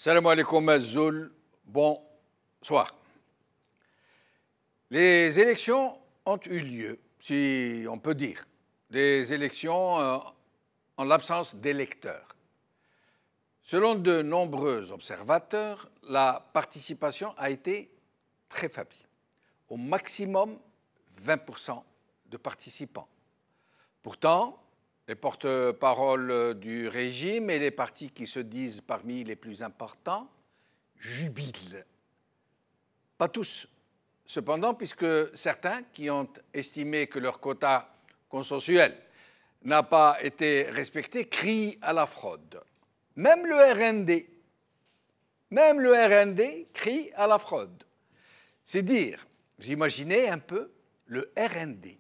Salam alaikum Azul, bonsoir. Les élections ont eu lieu, si on peut dire, des élections en l'absence d'électeurs. Selon de nombreux observateurs, la participation a été très faible, au maximum 20% de participants. Pourtant, les porte-paroles du régime et les partis qui se disent parmi les plus importants jubilent. Pas tous, cependant, puisque certains qui ont estimé que leur quota consensuel n'a pas été respecté crient à la fraude. Même le RND crie à la fraude. C'est dire, vous imaginez un peu, le RND,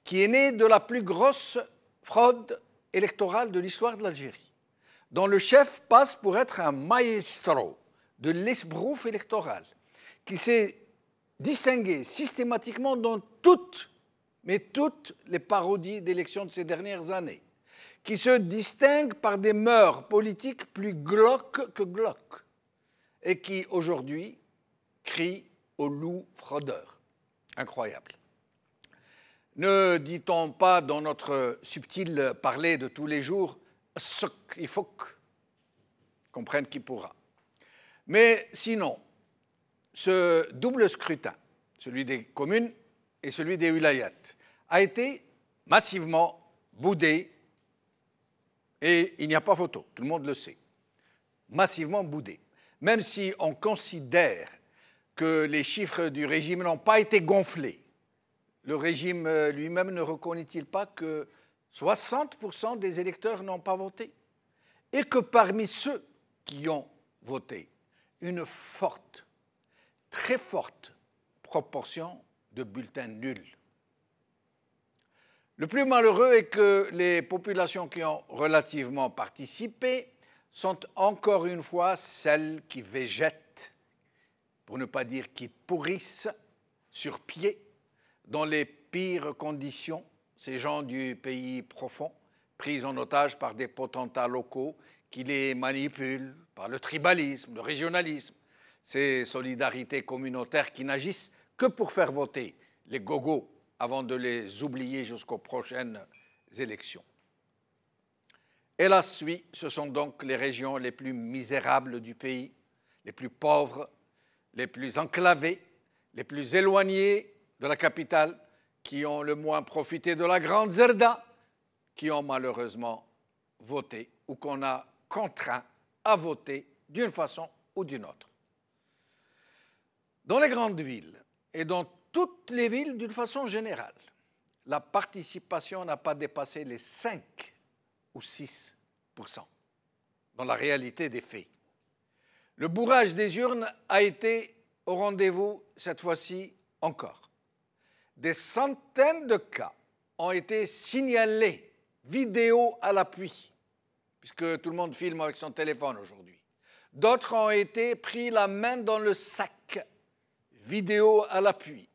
qui est né de la plus grosse fraude électorale de l'histoire de l'Algérie, dont le chef passe pour être un maestro de l'esbrouf électoral, qui s'est distingué systématiquement dans toutes les parodies d'élections de ces dernières années, qui se distingue par des mœurs politiques plus glauques que glauques, et qui aujourd'hui crie au loup fraudeur. Incroyable. Ne dit-on pas dans notre subtil parler de tous les jours « soc, il faut que » comprenne qui pourra. Mais sinon, ce double scrutin, celui des communes et celui des wilayats, a été massivement boudé, et il n'y a pas photo, tout le monde le sait, massivement boudé. Même si on considère que les chiffres du régime n'ont pas été gonflés, le régime lui-même ne reconnaît-il pas que 60% des électeurs n'ont pas voté et que parmi ceux qui ont voté, une forte, très forte proportion de bulletins nuls. Le plus malheureux est que les populations qui ont relativement participé sont encore une fois celles qui végètent, pour ne pas dire qui pourrissent, sur pied, dans les pires conditions, ces gens du pays profond, pris en otage par des potentats locaux qui les manipulent par le tribalisme, le régionalisme, ces solidarités communautaires qui n'agissent que pour faire voter les gogos avant de les oublier jusqu'aux prochaines élections. Hélas, oui, ce sont donc les régions les plus misérables du pays, les plus pauvres, les plus enclavées, les plus éloignées de la capitale, qui ont le moins profité de la grande Zerda, qui ont malheureusement voté ou qu'on a contraint à voter d'une façon ou d'une autre. Dans les grandes villes et dans toutes les villes d'une façon générale, la participation n'a pas dépassé les 5 ou 6% dans la réalité des faits. Le bourrage des urnes a été au rendez-vous cette fois-ci encore. Des centaines de cas ont été signalés, vidéo à l'appui, puisque tout le monde filme avec son téléphone aujourd'hui. D'autres ont été pris la main dans le sac, vidéo à l'appui.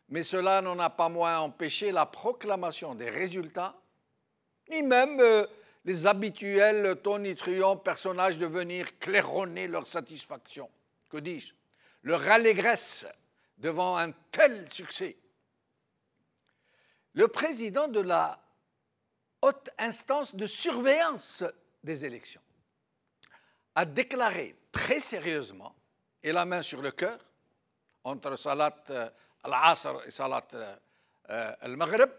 Mais cela n'en a pas moins empêché la proclamation des résultats, ni même les habituels tonitruants personnages de venir claironner leur satisfaction. Que dis-je? Leur allégresse devant un tel succès. Le président de la haute instance de surveillance des élections a déclaré très sérieusement, et la main sur le cœur, entre Salat al-Asr et Salat al-Maghrib,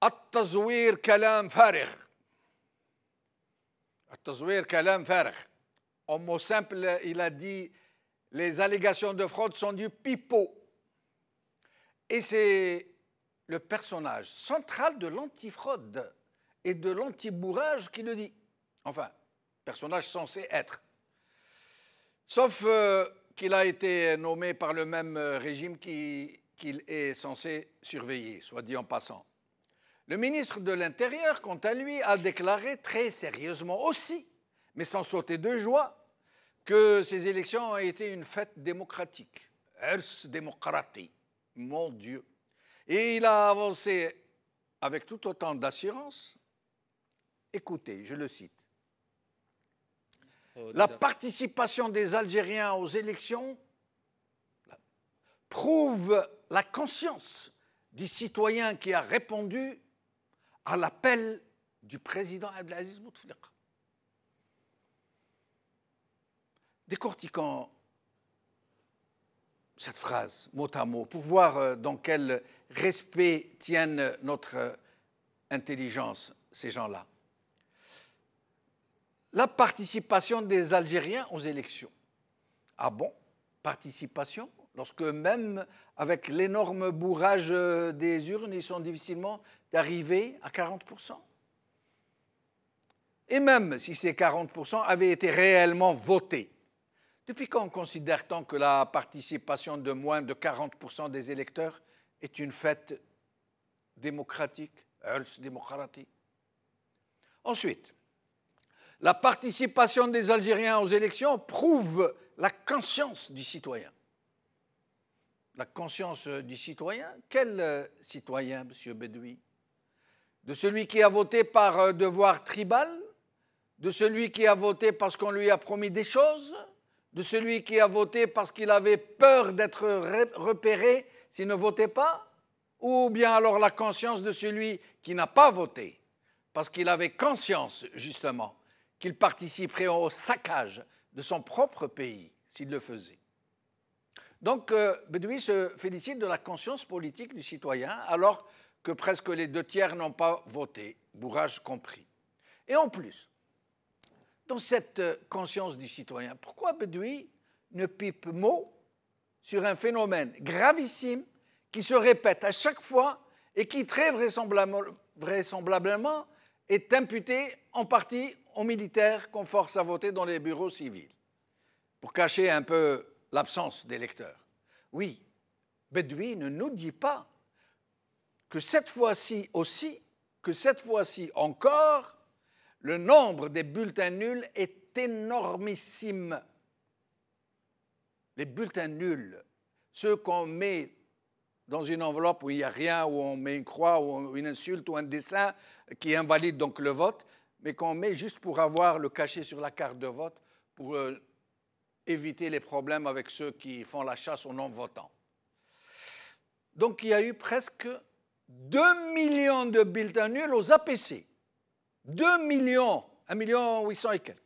التزوير كلام فارغ. التزوير كلام فارغ. En mot simple, il a dit les allégations de fraude sont du pipeau. Et c'est le personnage central de l'antifraude et de l'antibourrage qui le dit. Enfin, personnage censé être. Sauf qu'il a été nommé par le même régime qu'il est censé surveiller, soit dit en passant. Le ministre de l'Intérieur, quant à lui, a déclaré très sérieusement aussi, mais sans sauter de joie, que ces élections ont été une fête démocratique. Ers démocratie, mon Dieu. Et il a avancé avec tout autant d'assurance. Écoutez, je le cite. La participation des Algériens aux élections prouve la conscience du citoyen qui a répondu à l'appel du président Abdelaziz Bouteflika. Décortiquons cette phrase mot à mot pour voir dans quel respect tiennent notre intelligence ces gens-là. La participation des Algériens aux élections. Ah bon? Participation? Lorsque même avec l'énorme bourrage des urnes, ils sont difficilement d'arriver à 40%. Et même si ces 40% avaient été réellement votés, depuis quand considère-t-on que la participation de moins de 40% des électeurs est une fête démocratique, démocratique? Ensuite, la participation des Algériens aux élections prouve la conscience du citoyen. La conscience du citoyen? Quel citoyen, M. Bedoui? De celui qui a voté par devoir tribal? De celui qui a voté parce qu'on lui a promis des choses? De celui qui a voté parce qu'il avait peur d'être repéré s'il ne votait pas? Ou bien alors la conscience de celui qui n'a pas voté parce qu'il avait conscience, justement, qu'il participerait au saccage de son propre pays s'il le faisait. Donc, Bedoui se félicite de la conscience politique du citoyen, alors que presque les 2/3 n'ont pas voté, bourrage compris. Et en plus, dans cette conscience du citoyen, pourquoi Bedoui ne pipe mot sur un phénomène gravissime qui se répète à chaque fois et qui très vraisemblablement est imputé en partie aux militaires qu'on force à voter dans les bureaux civils, pour cacher un peu l'absence d'électeurs. Oui, Bedoui ne nous dit pas que cette fois-ci aussi, que cette fois-ci encore, le nombre des bulletins nuls est énormissime. Les bulletins nuls, ceux qu'on met dans une enveloppe où il n'y a rien, où on met une croix, ou une insulte, ou un dessin qui invalide donc le vote, mais qu'on met juste pour avoir le cachet sur la carte de vote, pour éviter les problèmes avec ceux qui font la chasse aux non-votants. Donc il y a eu presque 2 millions de bulletins nuls aux APC. 2 millions, 1,8 million et quelques,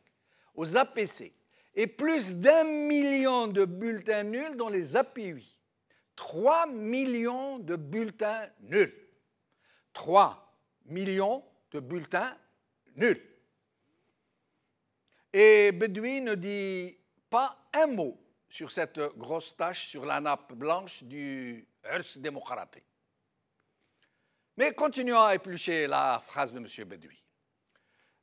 aux APC. Et plus d'1 million de bulletins nuls dans les API. 3 millions de bulletins nuls. 3 millions de bulletins nuls. Et Bedoui ne dit pas un mot sur cette grosse tache sur la nappe blanche du Urs démocratique. Mais continuons à éplucher la phrase de M. Bedoui.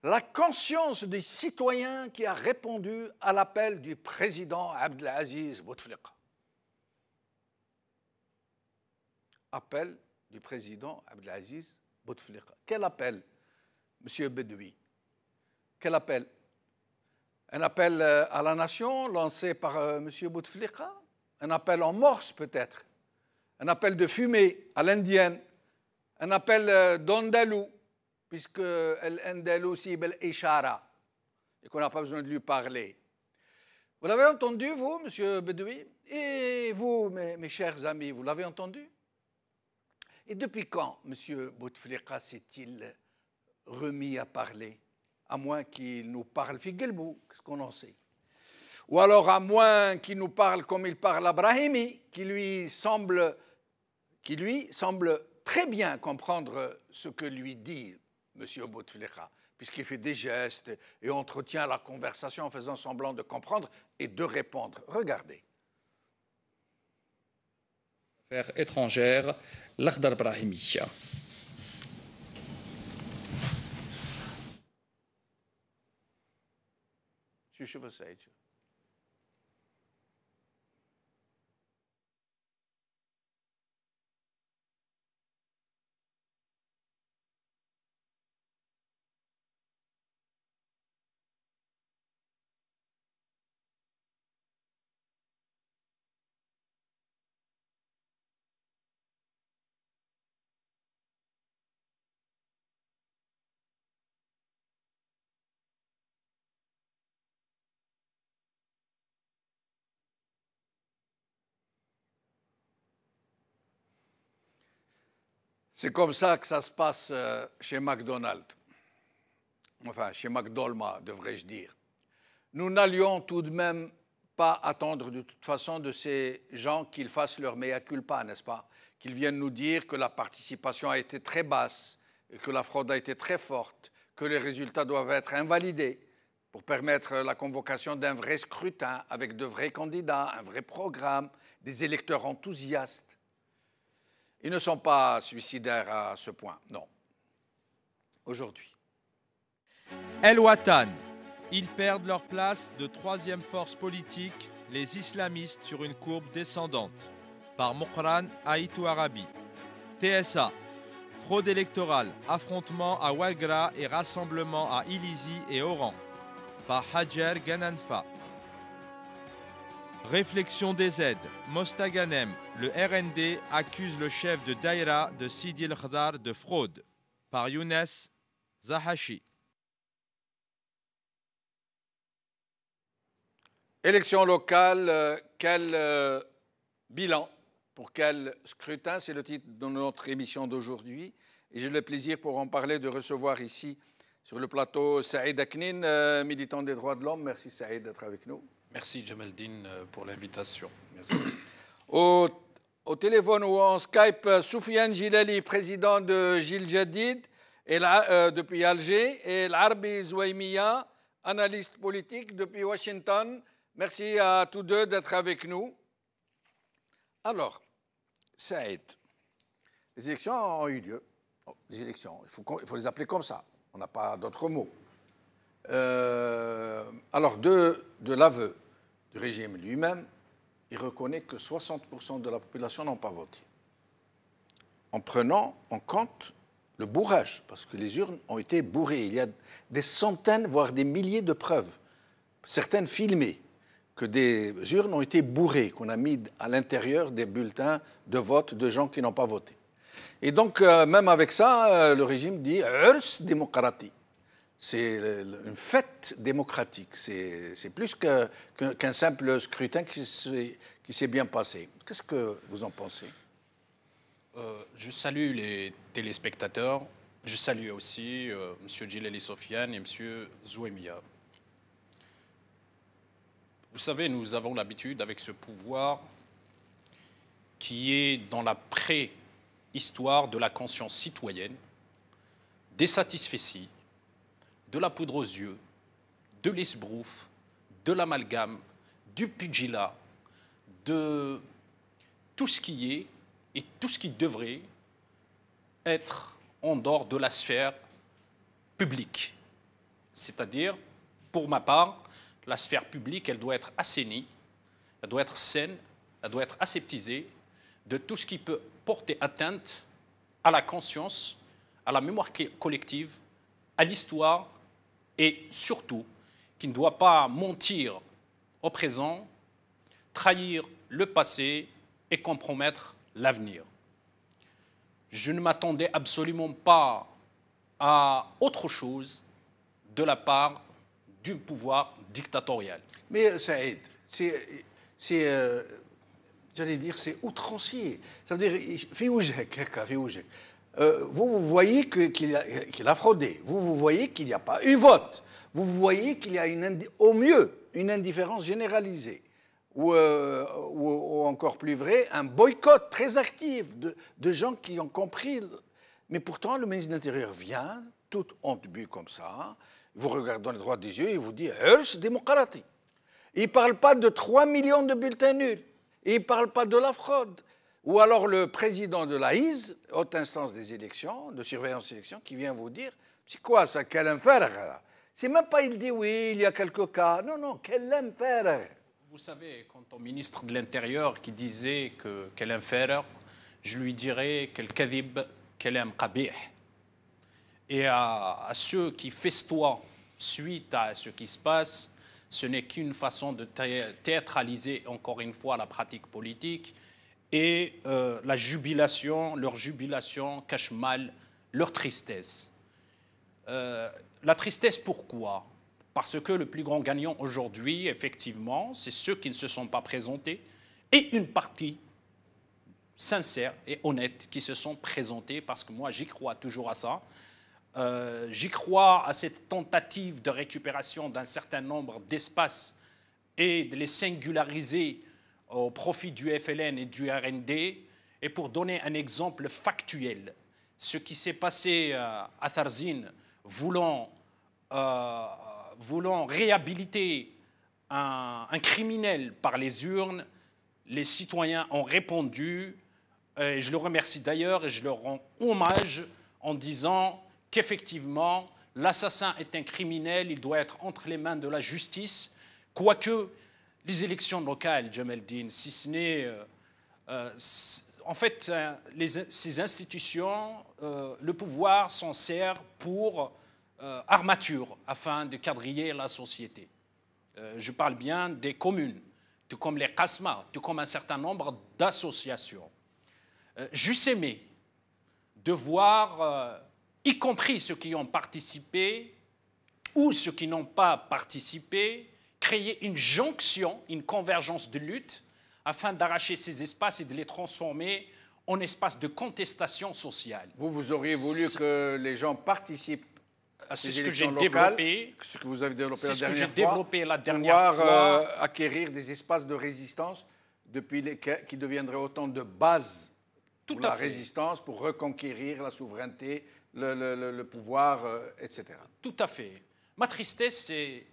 La conscience du citoyen qui a répondu à l'appel du président Abdelaziz Bouteflika. Appel du président Abdelaziz Bouteflika. Quel appel, M. Bedoui? Quel appel? Un appel à la nation lancé par M. Bouteflika? Un appel en morse peut-être? Un appel de fumée à l'indienne? Un appel d'Andalou, puisque l'Andalou cible l'Ishara, et qu'on n'a pas besoin de lui parler. Vous l'avez entendu, vous, M. Bedoui? Et vous, mes chers amis, vous l'avez entendu? Et depuis quand M. Bouteflika s'est-il remis à parler? À moins qu'il nous parle Figelbou, qu'est-ce qu'on en sait? Ou alors à moins qu'il nous parle comme il parle à Brahimi, qui lui semble très bien comprendre ce que lui dit M. Bouteflika, puisqu'il fait des gestes et entretient la conversation en faisant semblant de comprendre et de répondre. Regardez. Affaires étrangères, l'Akhdar Brahimi. شو سعيد C'est comme ça que ça se passe chez McDonald's. Enfin, chez McDolma, devrais-je dire. Nous n'allions tout de même pas attendre de toute façon de ces gens qu'ils fassent leur mea culpa, n'est-ce pas? Qu'ils viennent nous dire que la participation a été très basse, et que la fraude a été très forte, que les résultats doivent être invalidés pour permettre la convocation d'un vrai scrutin avec de vrais candidats, un vrai programme, des électeurs enthousiastes. Ils ne sont pas suicidaires à ce point, non. Aujourd'hui. El Watan. Ils perdent leur place de troisième force politique, les islamistes sur une courbe descendante. Par Mokran Aïtou Arabi. TSA. Fraude électorale, affrontement à Ouagra et rassemblement à Ilizi et Oran. Par Hajer Gananfa. Réflexion des aides. Mostaganem, le RND accuse le chef de Daïra de Sidi el-Khdar de fraude. Par Younes Zahachi. Élection locale, quel bilan pour quel scrutin? C'est le titre de notre émission d'aujourd'hui. Et j'ai le plaisir pour en parler de recevoir ici sur le plateau Saïd Aknin, militant des droits de l'homme. Merci Saïd d'être avec nous. Merci Jamaldine pour l'invitation. Merci. Au téléphone ou en Skype, Soufiane Gilali, président de Gil Jadid depuis Alger, et l'Arbi Zouaïmiya, analyste politique depuis Washington. Merci à tous deux d'être avec nous. Alors, Saïd, les élections ont eu lieu. Les élections, il faut les appeler comme ça. On n'a pas d'autres mots. Alors, de l'aveu du régime lui-même, il reconnaît que 60% de la population n'ont pas voté. En prenant en compte le bourrage, parce que les urnes ont été bourrées. Il y a des centaines, voire des milliers de preuves, certaines filmées, que des urnes ont été bourrées, qu'on a mis à l'intérieur des bulletins de vote de gens qui n'ont pas voté. Et donc, même avec ça, le régime dit « Urs démocratie ». C'est une fête démocratique. C'est plus qu'un simple scrutin qui s'est bien passé. Qu'est-ce que vous en pensez? Je salue les téléspectateurs. Je salue aussi M. Djilali Sofiane et M. Zouaïmiya. Vous savez, nous avons l'habitude avec ce pouvoir qui est dans la préhistoire de la conscience citoyenne, des satisfecits, de la poudre aux yeux, de l'esbrouf, de l'amalgame, du pugilat, de tout ce qui est et tout ce qui devrait être en dehors de la sphère publique. C'est-à-dire, pour ma part, la sphère publique, elle doit être assainie, elle doit être saine, elle doit être aseptisée de tout ce qui peut porter atteinte à la conscience, à la mémoire collective, à l'histoire, et surtout, qui ne doit pas mentir au présent, trahir le passé et compromettre l'avenir. Je ne m'attendais absolument pas à autre chose de la part du pouvoir dictatorial. Mais Saïd, j'allais dire, c'est outrancier. Ça veut dire, vous voyez qu'il a fraudé. Vous voyez qu'il n'y a pas eu vote. Vous voyez qu'il y a au mieux une indifférence généralisée. Ou encore plus vrai, un boycott très actif de gens qui ont compris. Mais pourtant, le ministre de l'Intérieur vient, tout honte bu comme ça, vous regardez dans les droits des yeux et vous dit « Urs démocratie ». Il ne parle pas de 3 millions de bulletins nuls. Il ne parle pas de la fraude. Ou alors le président de l'AIS, haute instance des élections, de surveillance des élections, qui vient vous dire « C'est quoi ça, quel enfer ?» C'est même pas, il dit « Oui, il y a quelques cas ». Non, non, quel enfer. Vous savez, quant au ministre de l'Intérieur qui disait qu'elle est inférieure, je lui dirais qu'elle kadhib, qu'elle est qabih. Et à ceux qui festoient suite à ce qui se passe, ce n'est qu'une façon de théâtraliser encore une fois la pratique politique et leur jubilation cache mal leur tristesse. La tristesse, pourquoi ? Parce que le plus grand gagnant aujourd'hui, effectivement, c'est ceux qui ne se sont pas présentés et une partie, sincères et honnêtes qui se sont présentés, parce que moi, j'y crois toujours à ça. J'y crois à cette tentative de récupération d'un certain nombre d'espaces et de les singulariser au profit du FLN et du RND. Et pour donner un exemple factuel, ce qui s'est passé à Tarzine, voulant réhabiliter un criminel par les urnes, les citoyens ont répondu, et je le remercie d'ailleurs et je leur rends hommage en disant qu'effectivement, l'assassin est un criminel, il doit être entre les mains de la justice, quoique les élections locales, Jamel-Din, si ce n'est... en fait, ces institutions, le pouvoir s'en sert pour armature, afin de quadriller la société. Je parle bien des communes, tout comme les Qasma, tout comme un certain nombre d'associations. J'eusse aimé de voir, y compris ceux qui ont participé ou ceux qui n'ont pas participé, créer une jonction, une convergence de lutte, afin d'arracher ces espaces et de les transformer en espaces de contestation sociale. Vous auriez voulu que les gens participent à ces élections locales, ce que vous avez développé la dernière fois, pouvoir acquérir des espaces de résistance qui deviendraient autant de bases pour la résistance, pour reconquérir la souveraineté, le pouvoir, etc. Tout à fait. Ma tristesse, c'est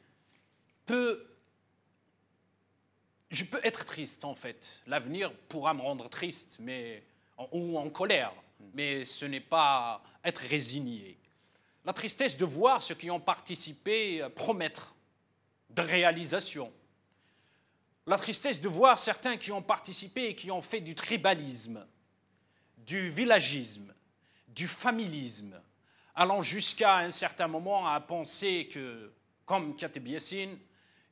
je peux être triste, en fait. L'avenir pourra me rendre triste ou en colère, mais ce n'est pas être résigné. La tristesse de voir ceux qui ont participé promettre de réalisation. La tristesse de voir certains qui ont participé et qui ont fait du tribalisme, du villagisme, du familisme, allant jusqu'à un certain moment à penser que, comme Kateb Yassine,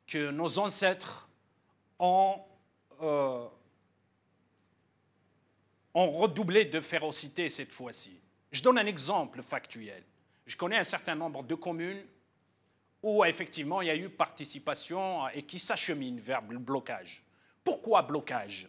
que nos ancêtres ont redoublé de férocité cette fois-ci. Je donne un exemple factuel. Je connais un certain nombre de communes où effectivement il y a eu participation et qui s'acheminent vers le blocage. Pourquoi blocage?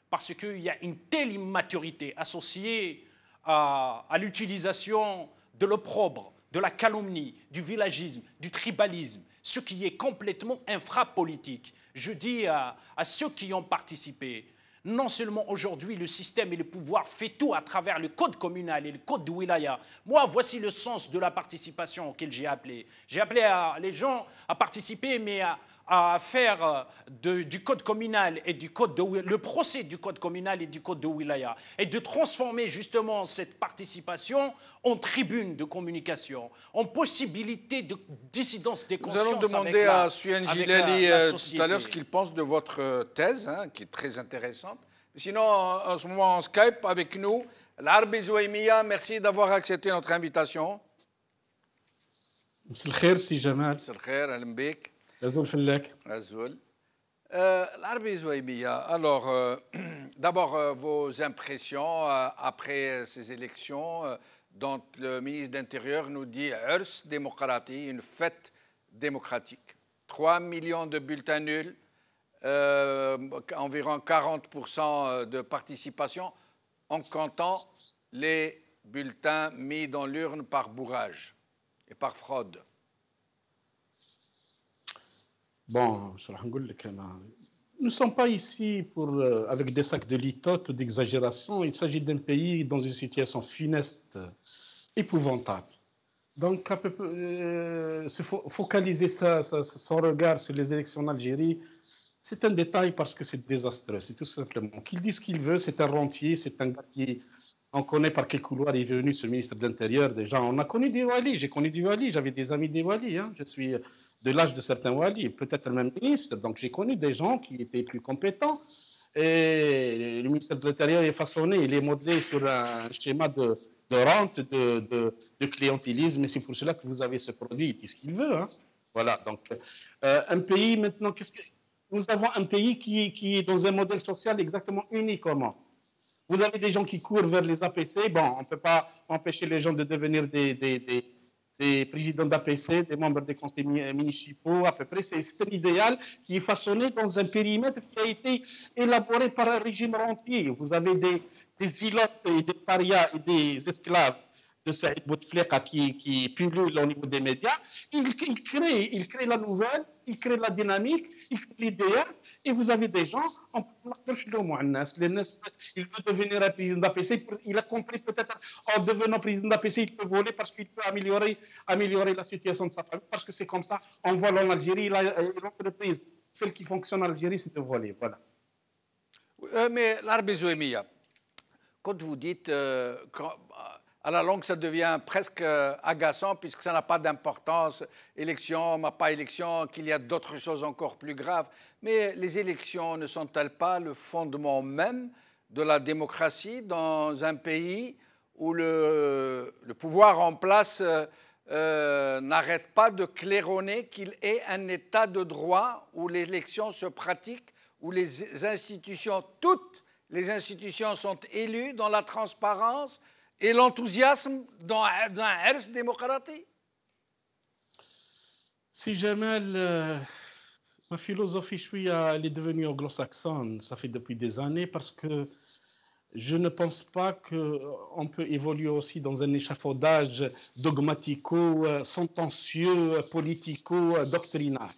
Parce qu'il y a une telle immaturité associée à l'utilisation de l'opprobre, de la calomnie, du villagisme, du tribalisme, ce qui est complètement infrapolitique. Je dis à ceux qui ont participé, non seulement aujourd'hui le système et le pouvoir fait tout à travers le code communal et le code de wilaya. Moi, voici le sens de la participation auquel j'ai appelé. J'ai appelé les gens à participer, mais à faire du code communal et le procès du code communal et du code de wilaya, et de transformer justement cette participation en tribune de communication, en possibilité de dissidence des consciences. Nous allons demander à Soufiane Gilali tout à l'heure ce qu'il pense de votre thèse, qui est très intéressante. Sinon, en ce moment, en Skype, avec nous, Larbi Zouaimia, merci d'avoir accepté notre invitation. مساء الخير سي جمال. مساء الخير, أهلا بك. Azoul Fellak. Azoul. Larbi Zouaimia, alors, d'abord, vos impressions après ces élections, dont le ministre de l'Intérieur nous dit « Urs démocratie », une fête démocratique. 3 millions de bulletins nuls, environ 40% de participation, en comptant les bulletins mis dans l'urne par bourrage et par fraude. Bon, nous ne sommes pas ici avec des sacs de litote ou d'exagération. Il s'agit d'un pays dans une situation funeste, épouvantable. Donc, se focaliser son regard sur les élections en Algérie, c'est un détail parce que c'est désastreux, c'est tout simplement. Qu'il dise ce qu'il veut, c'est un rentier, c'est un gars qui... On connaît par quel couloir il est venu, ce ministre de l'Intérieur. Déjà, on a connu des walis, j'ai connu des walis, j'avais des amis des walis. Hein. Je suis de l'âge de certains walis, peut-être le même ministre. Donc, j'ai connu des gens qui étaient plus compétents. Et le ministère de l'Intérieur est façonné, il est modelé sur un schéma de rente, de clientélisme. Et c'est pour cela que vous avez ce produit, il dit ce qu'il veut. Hein. Voilà, donc, un pays maintenant, nous avons un pays qui est dans un modèle social exactement uniquement. Vous avez des gens qui courent vers les APC. Bon, on ne peut pas empêcher les gens de devenir des présidents d'APC, des membres des conseils municipaux, à peu près. C'est un idéal qui est façonné dans un périmètre qui a été élaboré par un régime rentier. Vous avez des ilotes et des parias et des esclaves de Saïd Bouteflika qui pullulent au niveau des médias, il crée la nouvelle, il crée la dynamique, il crée l'idéal, et vous avez des gens, il veut devenir un président d'APC, il a compris peut-être en devenant président d'APC, il peut voler parce qu'il peut améliorer la situation de sa famille, parce que c'est comme ça, on vole en Algérie, l'entreprise, celle qui fonctionne en Algérie, c'est de voler, voilà. Mais l'Arabie Zouémia, quand vous dites à la longue, ça devient presque agaçant puisque ça n'a pas d'importance, élection, pas élection, qu'il y a d'autres choses encore plus graves. Mais les élections ne sont-elles pas le fondement même de la démocratie dans un pays où le pouvoir en place n'arrête pas de claironner qu'il est un état de droit où l'élection se pratique, où les institutions, toutes les institutions sont élues dans la transparence et l'enthousiasme dans un herse démocratique? Si Jamel, ma philosophie, elle est devenue anglo-saxonne, ça fait depuis des années, parce que je ne pense pas qu'on peut évoluer aussi dans un échafaudage dogmatico-sentencieux, politico-doctrinal.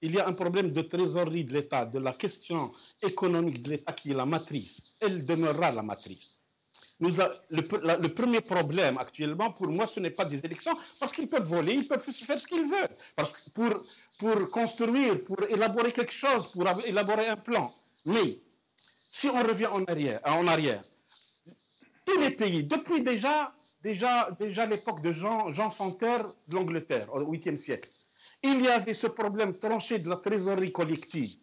Il y a un problème de trésorerie de l'État, de la question économique de l'État qui est la matrice. Elle demeurera la matrice. Le premier problème actuellement, pour moi, ce n'est pas des élections, parce qu'ils peuvent voler, ils peuvent faire ce qu'ils veulent. Parce que pour construire, pour élaborer quelque chose, pour élaborer un plan. Mais si on revient en arrière, tous les pays, depuis déjà l'époque de Jean Santerre de l'Angleterre, au 8e siècle, il y avait ce problème tranché de la trésorerie collective.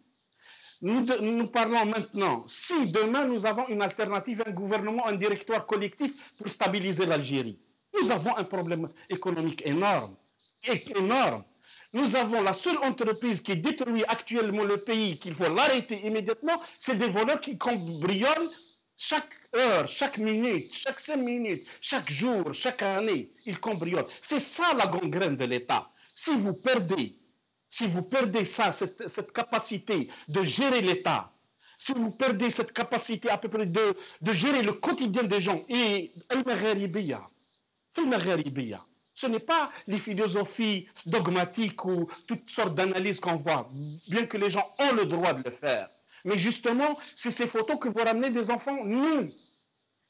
Nous parlons maintenant, si demain nous avons une alternative, un gouvernement, un directoire collectif pour stabiliser l'Algérie, nous avons un problème économique énorme. Nous avons la seule entreprise qui détruit actuellement le pays, qu'il faut l'arrêter immédiatement, c'est des voleurs qui cambriolent chaque heure, chaque minute, chaque 5 minutes, chaque jour, chaque année, ils cambriolent. C'est ça la gangrène de l'État. Si vous perdez ça, cette capacité de gérer l'État, si vous perdez cette capacité à peu près de gérer le quotidien des gens, et ce n'est pas les philosophies dogmatiques ou toutes sortes d'analyses qu'on voit, bien que les gens ont le droit de le faire. Mais justement, c'est ces photos que vous ramenez des enfants nus.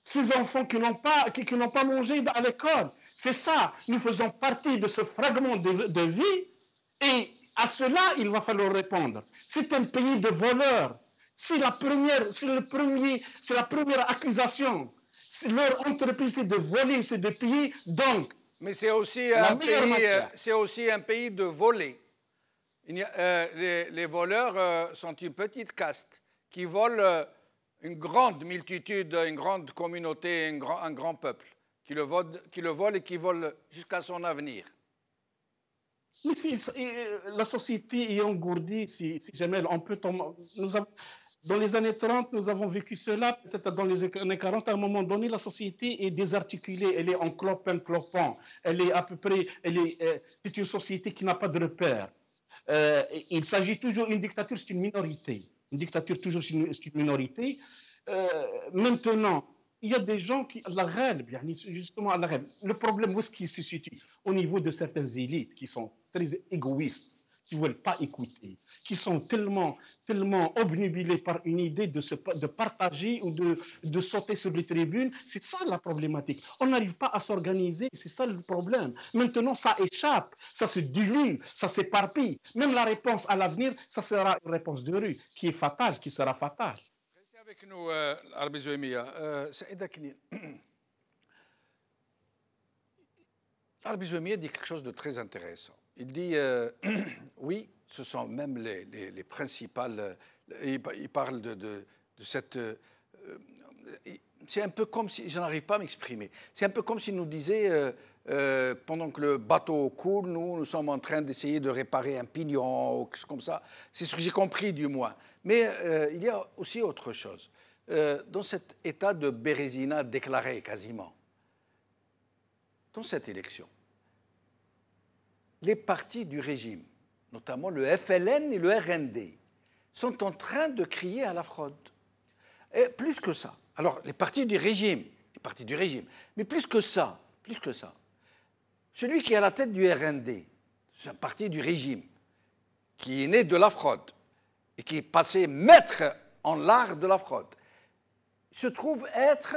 Ces enfants qui n'ont pas mangé à l'école. C'est ça, nous faisons partie de ce fragment de vie, et à cela, il va falloir répondre. C'est un pays de voleurs. C'est la première accusation. Leur entreprise, c'est de voler, c'est de piller. Donc, mais c'est aussi un pays de volés. Les voleurs sont une petite caste qui vole une grande multitude, une grande communauté, un grand peuple, qui le vole et qui vole jusqu'à son avenir. Mais si la société est engourdie, si jamais on peut tomber. Dans les années 30, nous avons vécu cela, peut-être dans les années 40, à un moment donné, la société est désarticulée, elle est en clopin-clopant, elle est à peu près, c'est une société qui n'a pas de repères. Il s'agit toujours d'une dictature, c'est une minorité. Une dictature, toujours, c'est une minorité. Maintenant, il y a des gens qui, justement, le problème, où est-ce qu'il se situe? Au niveau de certaines élites qui sont très égoïstes, qui ne veulent pas écouter, qui sont tellement obnubilés par une idée de partager ou de sauter sur les tribunes. C'est ça la problématique. On n'arrive pas à s'organiser, c'est ça le problème. Maintenant, ça échappe, ça se dilue, ça s'éparpille. Même la réponse à l'avenir, ça sera une réponse de rue qui est fatale, qui sera fatale. Restez avec nous, Arbi Zouémia. Saïd Aknin. Arbi Zouémia dit quelque chose de très intéressant. Il dit, oui, ce sont même les principales... il parle de cette... c'est un peu comme si... Je n'arrive pas à m'exprimer. C'est un peu comme s'il nous disait, pendant que le bateau coule, nous sommes en train d'essayer de réparer un pignon ou quelque chose comme ça. C'est ce que j'ai compris, du moins. Mais il y a aussi autre chose. Dans cet état de Bérésina déclaré, quasiment, dans cette élection, les partis du régime, notamment le FLN et le RND, sont en train de crier à la fraude. Et plus que ça, Alors, les partis du régime, mais plus que ça, celui qui est à la tête du RND, c'est un parti du régime, qui est né de la fraude et qui est passé maître en l'art de la fraude, se trouve être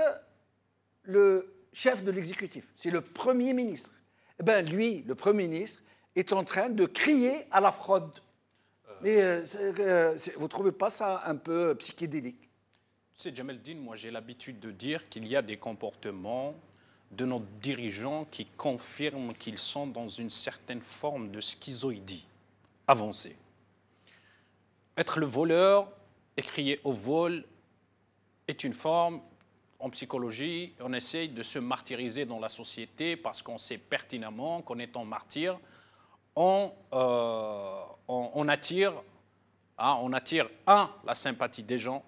le chef de l'exécutif, c'est le Premier ministre. Eh bien, lui, le Premier ministre, est en train de crier à la fraude. Mais vous ne trouvez pas ça un peu psychédélique? Tu sais, Jamel-Din, moi j'ai l'habitude de dire qu'il y a des comportements de nos dirigeants qui confirment qu'ils sont dans une certaine forme de schizoïdie avancée. Être le voleur et crier au vol est une forme, en psychologie, on essaye de se martyriser dans la société parce qu'on sait pertinemment qu'en étant martyr, on attire, la sympathie des gens,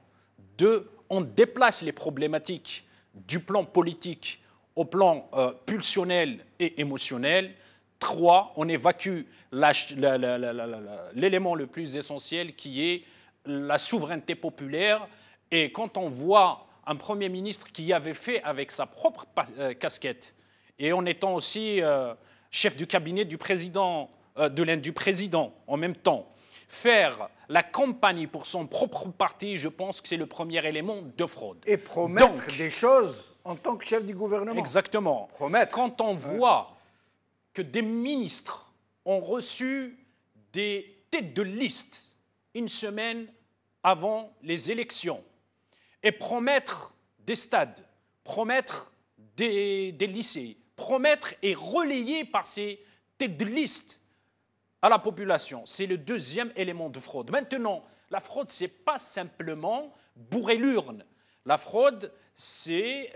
2, on déplace les problématiques du plan politique au plan pulsionnel et émotionnel, 3, on évacue l'élément le plus essentiel qui est la souveraineté populaire. Et quand on voit un Premier ministre qui avait fait avec sa propre casquette, et en étant aussi chef du cabinet du président, du président en même temps, faire la campagne pour son propre parti, je pense que c'est le premier élément de fraude. Et promettre des choses en tant que chef du gouvernement. Exactement. Promettre. Quand on voit que des ministres ont reçu des têtes de liste une semaine avant les élections, et promettre des stades, promettre des lycées, promettre et relayer par ces têtes de liste à la population. C'est le deuxième élément de fraude. Maintenant, la fraude, ce n'est pas simplement bourrer l'urne. La fraude, c'est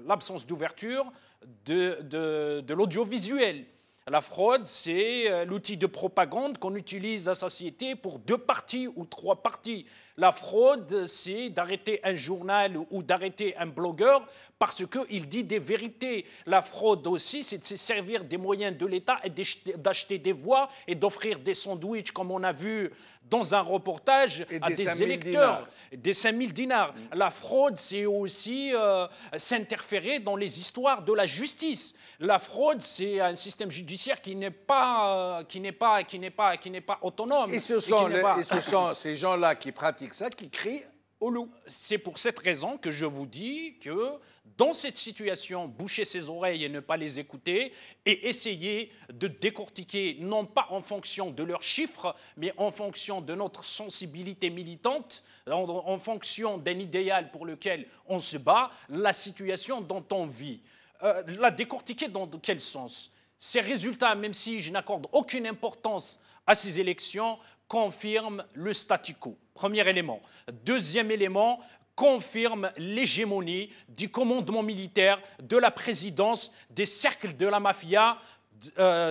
l'absence d'ouverture de l'audiovisuel. La fraude, c'est l'outil de propagande qu'on utilise à la société pour 2 partis ou 3 partis. La fraude, c'est d'arrêter un journal ou d'arrêter un blogueur parce qu'il dit des vérités. La fraude aussi, c'est de se servir des moyens de l'État et d'acheter des voix et d'offrir des sandwichs, comme on a vu dans un reportage, à des électeurs. Des 5 000 dinars. La fraude, c'est aussi s'interférer dans les histoires de la justice. La fraude, c'est un système judiciaire qui n'est pas autonome. Et ce sont ces gens-là qui pratiquent ça, qui crient au loup. C'est pour cette raison que je vous dis que dans cette situation, boucher ses oreilles et ne pas les écouter et essayer de décortiquer, non pas en fonction de leurs chiffres, mais en fonction de notre sensibilité militante, en fonction d'un idéal pour lequel on se bat, la situation dont on vit. La décortiquer dans quel sens? Ces résultats, même si je n'accorde aucune importance à ces élections, confirment le statu quo. Premier élément. Deuxième élément, confirme l'hégémonie du commandement militaire, de la présidence, des cercles de la mafia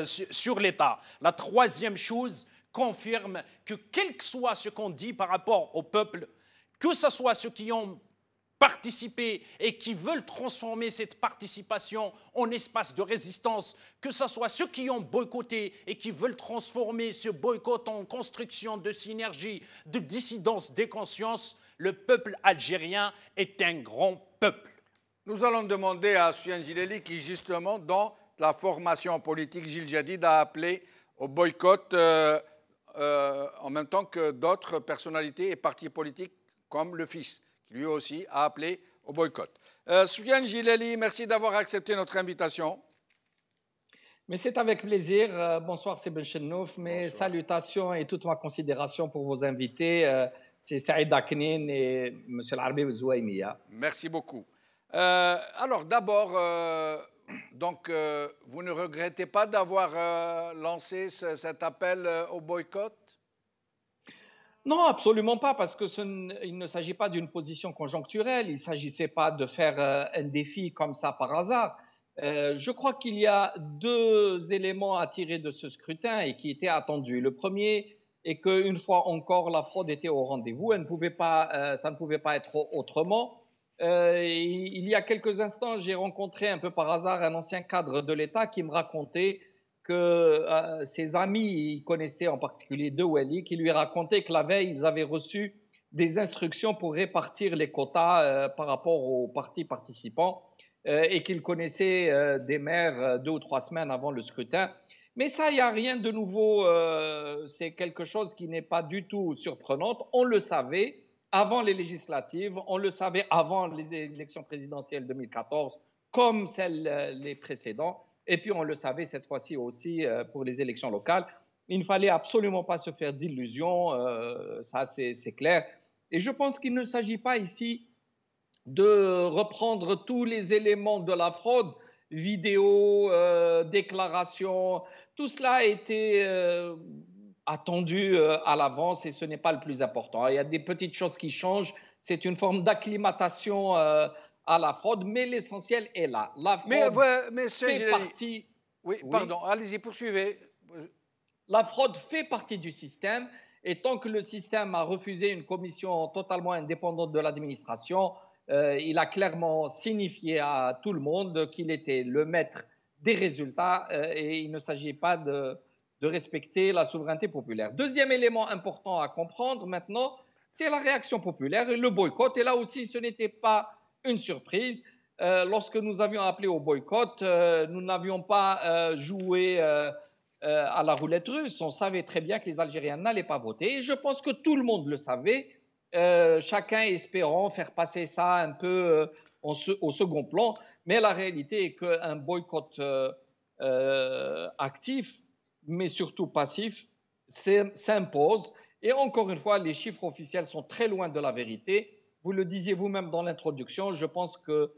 sur l'État. La troisième chose, confirme que quel que soit ce qu'on dit par rapport au peuple, que ce soit ceux qui ont participé et qui veulent transformer cette participation en espace de résistance, que ce soit ceux qui ont boycotté et qui veulent transformer ce boycott en construction de synergie, de dissidence des consciences, le peuple algérien est un grand peuple. Nous allons demander à Soufiane Djillali, qui justement, dans la formation politique, Gilles Jadid a appelé au boycott en même temps que d'autres personnalités et partis politiques comme le FIS, qui lui aussi a appelé au boycott. Soufiane Djillali, merci d'avoir accepté notre invitation. Mais c'est avec plaisir. Bonsoir, c'est Benchenouf. Mes salutations et toute ma considération pour vos invités. C'est Saïd Aknin et M. Al-Arbi Zouaïmiya. Merci beaucoup. Alors d'abord, vous ne regrettez pas d'avoir lancé cet appel au boycott? Non, absolument pas, parce qu'il ne s'agit pas d'une position conjoncturelle. Il ne s'agissait pas de faire un défi comme ça par hasard. Je crois qu'il y a 2 éléments à tirer de ce scrutin et qui étaient attendus. Le premier est qu'une fois encore, la fraude était au rendez-vous. Ça ne pouvait pas être autrement. Il y a quelques instants, j'ai rencontré un peu par hasard un ancien cadre de l'État qui me racontait que ses amis, il connaissait en particulier Douali, qui lui racontaient que la veille, ils avaient reçu des instructions pour répartir les quotas par rapport aux partis participants et qu'il connaissait des maires 2 ou 3 semaines avant le scrutin. Mais ça, il n'y a rien de nouveau. C'est quelque chose qui n'est pas du tout surprenant. On le savait avant les législatives, on le savait avant les élections présidentielles 2014, comme celles les précédentes. Et puis on le savait cette fois-ci aussi pour les élections locales. Il ne fallait absolument pas se faire d'illusions, ça c'est clair. Et je pense qu'il ne s'agit pas ici de reprendre tous les éléments de la fraude, vidéos, déclarations, tout cela a été attendu à l'avance et ce n'est pas le plus important. Il y a des petites choses qui changent, c'est une forme d'acclimatation à la fraude, mais l'essentiel est là. La fraude fait partie... Oui, pardon, allez-y, poursuivez. La fraude fait partie du système et tant que le système a refusé une commission totalement indépendante de l'administration, il a clairement signifié à tout le monde qu'il était le maître des résultats et il ne s'agit pas de respecter la souveraineté populaire. Deuxième élément important à comprendre maintenant, c'est la réaction populaire et le boycott. Et là aussi, ce n'était pas une surprise. Lorsque nous avions appelé au boycott, nous n'avions pas joué à la roulette russe. On savait très bien que les Algériens n'allaient pas voter. Et je pense que tout le monde le savait, chacun espérant faire passer ça un peu au second plan. Mais la réalité est qu'un boycott actif, mais surtout passif, s'impose. Et encore une fois, les chiffres officiels sont très loin de la vérité. Vous le disiez vous-même dans l'introduction, je pense que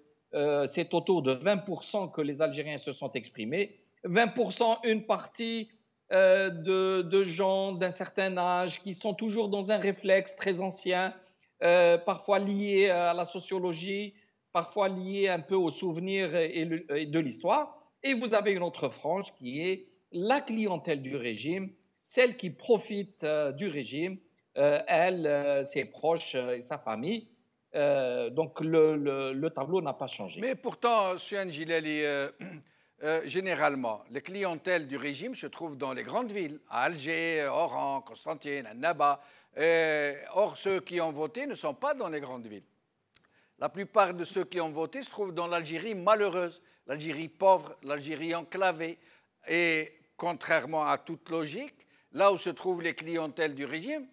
c'est autour de 20% que les Algériens se sont exprimés. 20%, une partie de gens d'un certain âge qui sont toujours dans un réflexe très ancien, parfois lié à la sociologie, parfois lié un peu aux souvenirs et de l'histoire. Et vous avez une autre frange qui est la clientèle du régime, celle qui profite du régime, elle, ses proches et sa famille. Donc le tableau n'a pas changé. Mais pourtant, Soufiane Djilali, généralement, les clientèles du régime se trouvent dans les grandes villes, à Alger, Oran, Constantine, Annaba. Or, ceux qui ont voté ne sont pas dans les grandes villes. La plupart de ceux qui ont voté se trouvent dans l'Algérie malheureuse, l'Algérie pauvre, l'Algérie enclavée. Et contrairement à toute logique, là où se trouvent les clientèles du régime,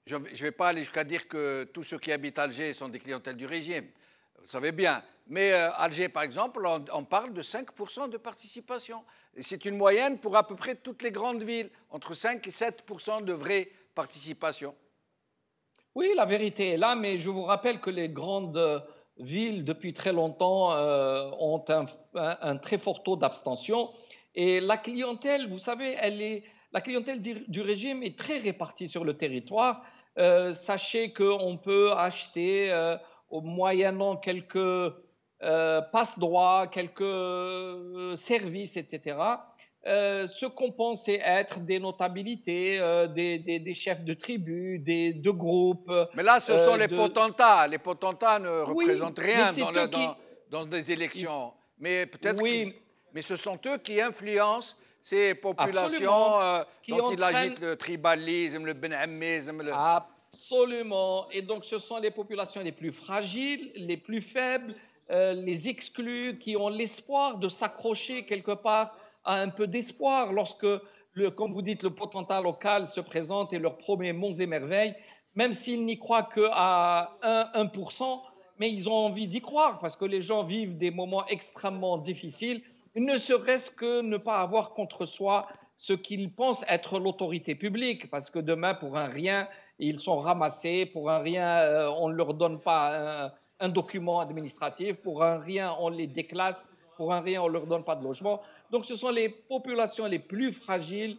je ne vais pas aller jusqu'à dire que tous ceux qui habitent Alger sont des clientèles du régime, vous savez bien. Mais Alger, par exemple, on parle de 5% de participation. C'est une moyenne pour à peu près toutes les grandes villes, entre 5 et 7% de vraie participation. Oui, la vérité est là, mais je vous rappelle que les grandes villes, depuis très longtemps, ont un très fort taux d'abstention. Et la clientèle, vous savez, la clientèle du régime est très répartie sur le territoire. Sachez qu'on peut acheter, moyennant quelques passe-droits, quelques services, etc., ce qu'on pensait être des notabilités, des chefs de tribus, de groupes. Mais là, ce sont les potentats. Les potentats ne représentent rien dans des élections. Mais peut-être mais ce sont eux qui influencent ces populations dont il agite le tribalisme, le benhamisme. Absolument. Et donc, ce sont les populations les plus fragiles, les plus faibles, les exclus, qui ont l'espoir de s'accrocher quelque part à un peu d'espoir lorsque, comme vous dites, le potentat local se présente et leur promet monts et merveilles, même s'ils n'y croient qu'à 1%, mais ils ont envie d'y croire parce que les gens vivent des moments extrêmement difficiles, ne serait-ce que ne pas avoir contre soi ce qu'ils pensent être l'autorité publique, parce que demain, pour un rien, ils sont ramassés, pour un rien, on ne leur donne pas un document administratif, pour un rien, on les déclasse, pour un rien, on ne leur donne pas de logement. Donc ce sont les populations les plus fragiles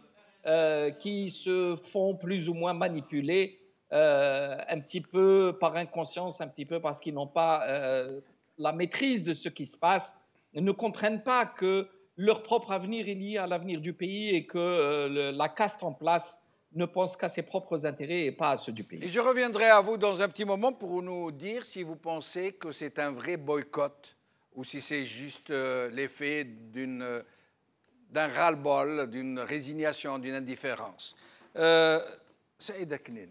qui se font plus ou moins manipuler un petit peu par inconscience, un petit peu parce qu'ils n'ont pas la maîtrise de ce qui se passe, ne comprennent pas que leur propre avenir est lié à l'avenir du pays et que la caste en place ne pense qu'à ses propres intérêts et pas à ceux du pays. Et je reviendrai à vous dans un petit moment pour nous dire si vous pensez que c'est un vrai boycott ou si c'est juste l'effet d'un ras-le-bol, d'une résignation, d'une indifférence. Saïd Aknin,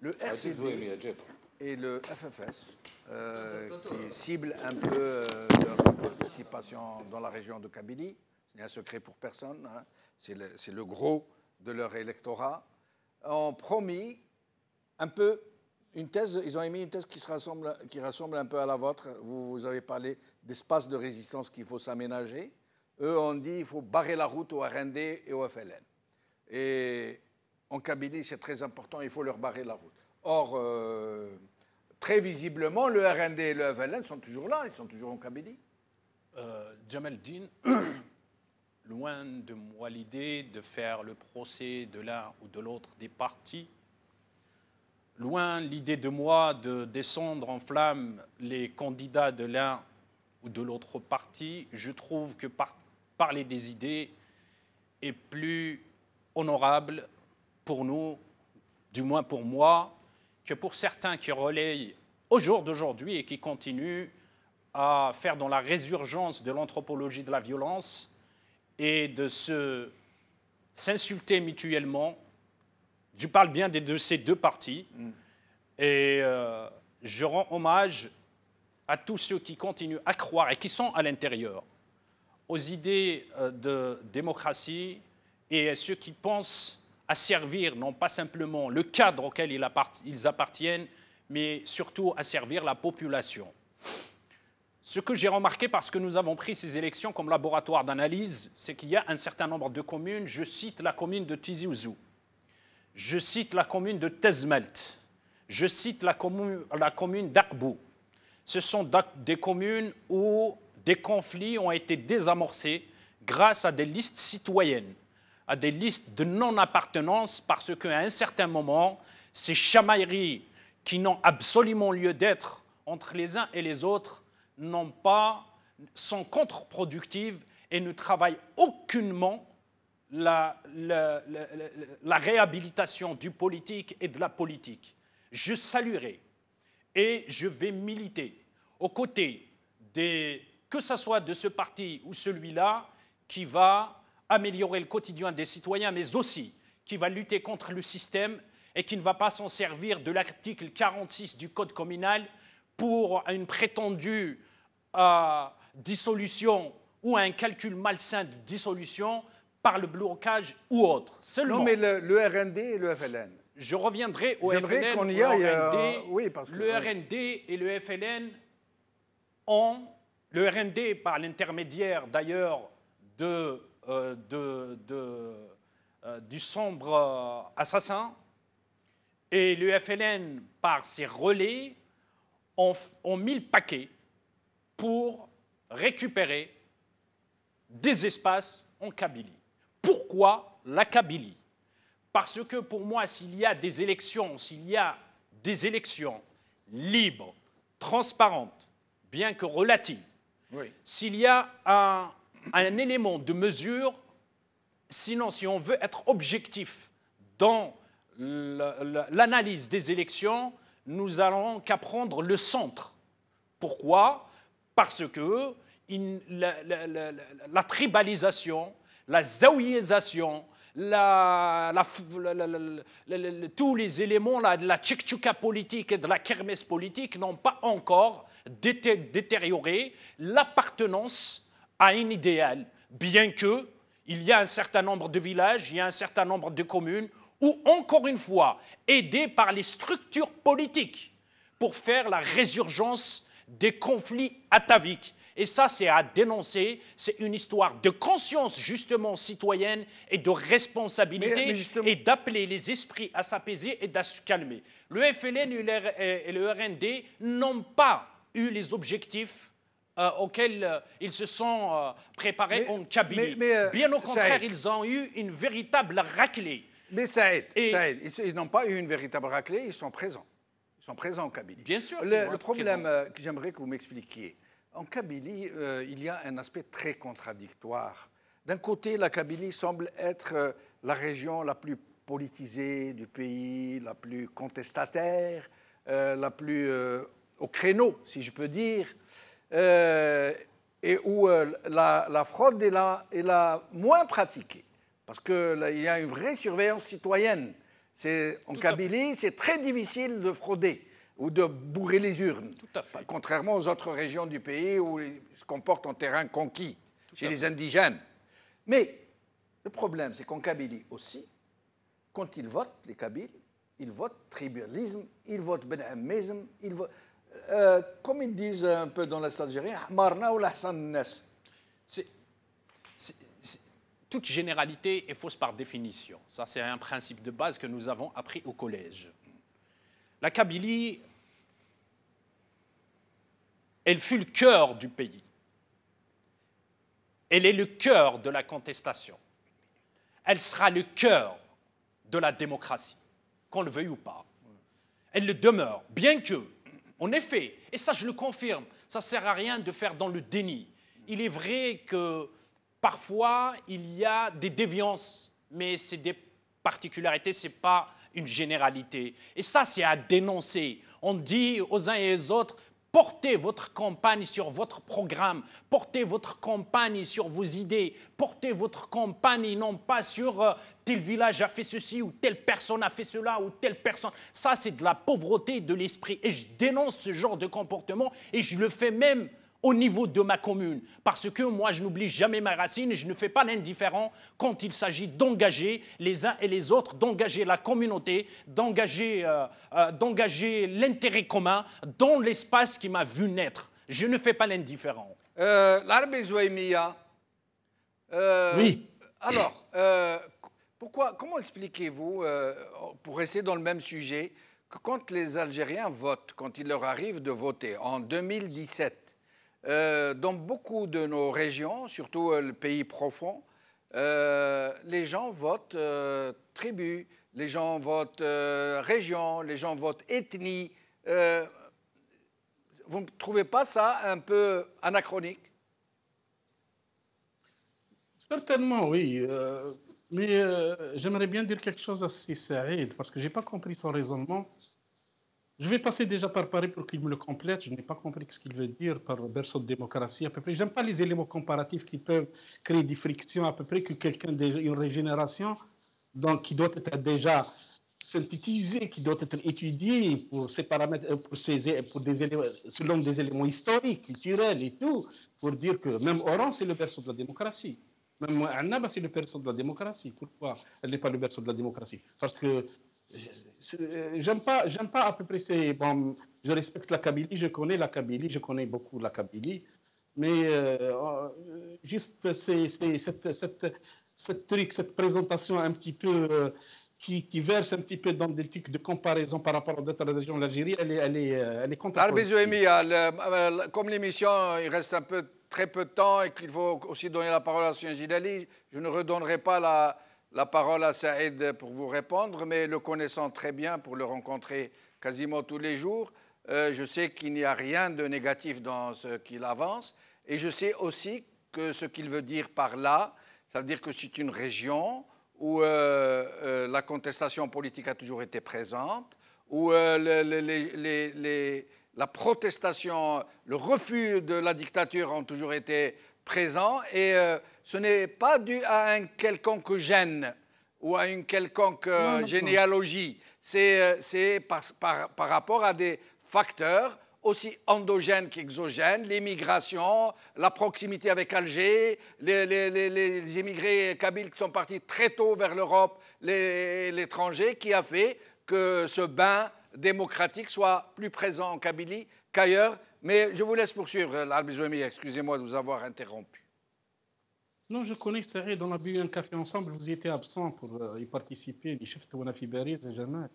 Le RCD et le FFS, qui ciblent un peu leur participation dans la région de Kabylie, ce n'est un secret pour personne, hein, c'est le gros de leur électorat, ont promis un peu une thèse, ils ont émis une thèse qui ressemble un peu à la vôtre. Vous avez parlé d'espace de résistance qu'il faut s'aménager. Eux ont dit qu'il faut barrer la route au RND et au FLN. Et en Kabylie, c'est très important, il faut leur barrer la route. Or, très visiblement, le RND et le FLN sont toujours là, ils sont toujours en Kabylie. Jamal Din, loin de moi l'idée de faire le procès de l'un ou de l'autre des partis, loin l'idée de moi de descendre en flammes les candidats de l'un ou de l'autre parti, je trouve que parler des idées est plus honorable pour nous, du moins pour moi, que pour certains qui relayent au jour d'aujourd'hui et qui continuent à faire dans la résurgence de l'anthropologie de la violence et de s'insulter mutuellement. Je parle bien de ces deux partis. Et je rends hommage à tous ceux qui continuent à croire et qui sont à l'intérieur aux idées de démocratie et à ceux qui pensent à servir non pas simplement le cadre auquel ils appartiennent, mais surtout à servir la population. Ce que j'ai remarqué parce que nous avons pris ces élections comme laboratoire d'analyse, c'est qu'il y a un certain nombre de communes, je cite la commune de Tizi Ouzou, je cite la commune de Tezmelt, je cite la commune d'Akbou. Ce sont des communes où des conflits ont été désamorcés grâce à des listes citoyennes, à des listes de non-appartenance, parce qu'à un certain moment, ces chamailleries qui n'ont absolument lieu d'être entre les uns et les autres sont contre-productives et ne travaillent aucunement la réhabilitation du politique et de la politique. Je saluerai et je vais militer aux côtés que ce soit de ce parti ou celui-là, qui va améliorer le quotidien des citoyens, mais aussi qui va lutter contre le système et qui ne va pas s'en servir de l'article 46 du Code communal pour une prétendue dissolution ou un calcul malsain de dissolution par le blocage ou autre. Seulement, non, mais le RND et le FLN. Je reviendrai au FLN, qu'on y aille, oui, parce que, le RND et le FLN ont, le RND par l'intermédiaire d'ailleurs du sombre assassin, et le FLN par ses relais ont mis le paquet pour récupérer des espaces en Kabylie. Pourquoi la Kabylie? Parce que pour moi, s'il y a des élections libres, transparentes, bien que relatives, oui, s'il y a un élément de mesure, sinon si on veut être objectif dans l'analyse des élections, nous n'allons qu'à prendre le centre. Pourquoi? Parce que la tribalisation, la zaouïsation, tous les éléments de la tchik-tchouka politique et de la kermesse politique n'ont pas encore détérioré l'appartenance à un idéal, bien qu'il y a un certain nombre de villages, il y a un certain nombre de communes où, encore une fois, aidés par les structures politiques pour faire la résurgence des conflits ataviques. Et ça, c'est à dénoncer, c'est une histoire de conscience justement citoyenne et de responsabilité et d'appeler les esprits à s'apaiser et à se calmer. Le FLN et le RND n'ont pas eu les objectifs auxquels ils se sont préparés en Kabylie. Bien au contraire, ils ont eu une véritable raclée. Mais Saïd, ils n'ont pas eu une véritable raclée, ils sont présents. Ils sont présents en Kabylie. Bien sûr. Le problème que j'aimerais que vous m'expliquiez, en Kabylie, il y a un aspect très contradictoire. D'un côté, la Kabylie semble être la région la plus politisée du pays, la plus contestataire, la plus au créneau, si je peux dire, et où la fraude est la moins pratiquée. Parce qu'il y a une vraie surveillance citoyenne En Kabylie, c'est très difficile de frauder ou de bourrer les urnes. Tout à fait. Contrairement aux autres régions du pays où ils se comportent en terrain conquis, chez les indigènes. Mais le problème, c'est qu'en Kabylie aussi, quand ils votent, les Kabyles, ils votent tribalisme, ils votent benhammisme, ils votent... comme ils disent un peu dans l'Est algérien, Marna ou l'Ahsan Nas. Toute généralité est fausse par définition. Ça, c'est un principe de base que nous avons appris au collège. La Kabylie, elle fut le cœur du pays. Elle est le cœur de la contestation. Elle sera le cœur de la démocratie, qu'on le veuille ou pas. Elle le demeure, bien que, en effet, et ça je le confirme, ça ne sert à rien de faire dans le déni. Il est vrai que parfois, il y a des déviances, mais c'est des particularités, ce n'est pas une généralité. Et ça, c'est à dénoncer. On dit aux uns et aux autres, portez votre campagne sur votre programme, portez votre campagne sur vos idées, portez votre campagne non pas sur tel village a fait ceci ou telle personne a fait cela ou telle personne. Ça, c'est de la pauvreté de l'esprit. Et je dénonce ce genre de comportement et je le fais même au niveau de ma commune, parce que moi, je n'oublie jamais ma racine et je ne fais pas l'indifférent quand il s'agit d'engager les uns et les autres, d'engager la communauté, d'engager l'intérêt commun dans l'espace qui m'a vu naître. Je ne fais pas l'indifférent. L'Arabie Zouaïmiya, oui. Alors, comment expliquez-vous, pour rester dans le même sujet, que quand les Algériens votent, quand il leur arrive de voter en 2017, dans beaucoup de nos régions, surtout le pays profond, les gens votent tribu, les gens votent région, les gens votent ethnie. Vous ne trouvez pas ça un peu anachronique? Certainement, oui. Mais j'aimerais bien dire quelque chose à Saïd, parce que je n'ai pas compris son raisonnement. Je vais passer déjà par Paris pour qu'il me le complète. Je n'ai pas compris ce qu'il veut dire par berceau de démocratie à peu près. Je n'aime pas les éléments comparatifs qui peuvent créer des frictions à peu près que quelqu'un d'une régénération donc, qui doit être déjà synthétisé, qui doit être étudié pour ses paramètres, selon des éléments historiques, culturels et tout, pour dire que même Oran, c'est le berceau de la démocratie. Même Annaba, c'est le berceau de la démocratie. Pourquoi elle n'est pas le berceau de la démocratie? Parce que j'aime pas à peu près bon, je respecte la Kabylie, je connais la Kabylie, je connais beaucoup la Kabylie, mais juste cette présentation un petit peu qui verse un petit peu dans des trucs de comparaison par rapport aux d'autres régions de l'Algérie, elle est contre-productive. Comme l'émission, il reste très peu de temps et qu'il faut aussi donner la parole à Sien Gidali, je ne redonnerai pas la parole à Saïd pour vous répondre, mais le connaissant très bien, pour le rencontrer quasiment tous les jours, je sais qu'il n'y a rien de négatif dans ce qu'il avance, et je sais aussi que ce qu'il veut dire par là, ça veut dire que c'est une région où la contestation politique a toujours été présente, où la protestation, le refus de la dictature ont toujours été présents, et ce n'est pas dû à un quelconque gène ou à une quelconque généalogie. C'est par rapport à des facteurs aussi endogènes qu'exogènes, l'immigration, la proximité avec Alger, les immigrés kabyles qui sont partis très tôt vers l'Europe, l'étranger, qui a fait que ce bain démocratique soit plus présent en Kabylie qu'ailleurs. Mais je vous laisse poursuivre, l'Arabie Zouaïmiya. Excusez-moi de vous avoir interrompu. Non, je connais Saïd, on a bu un café ensemble, vous étiez absent pour y participer, les chefs de Fibéris et Jamal.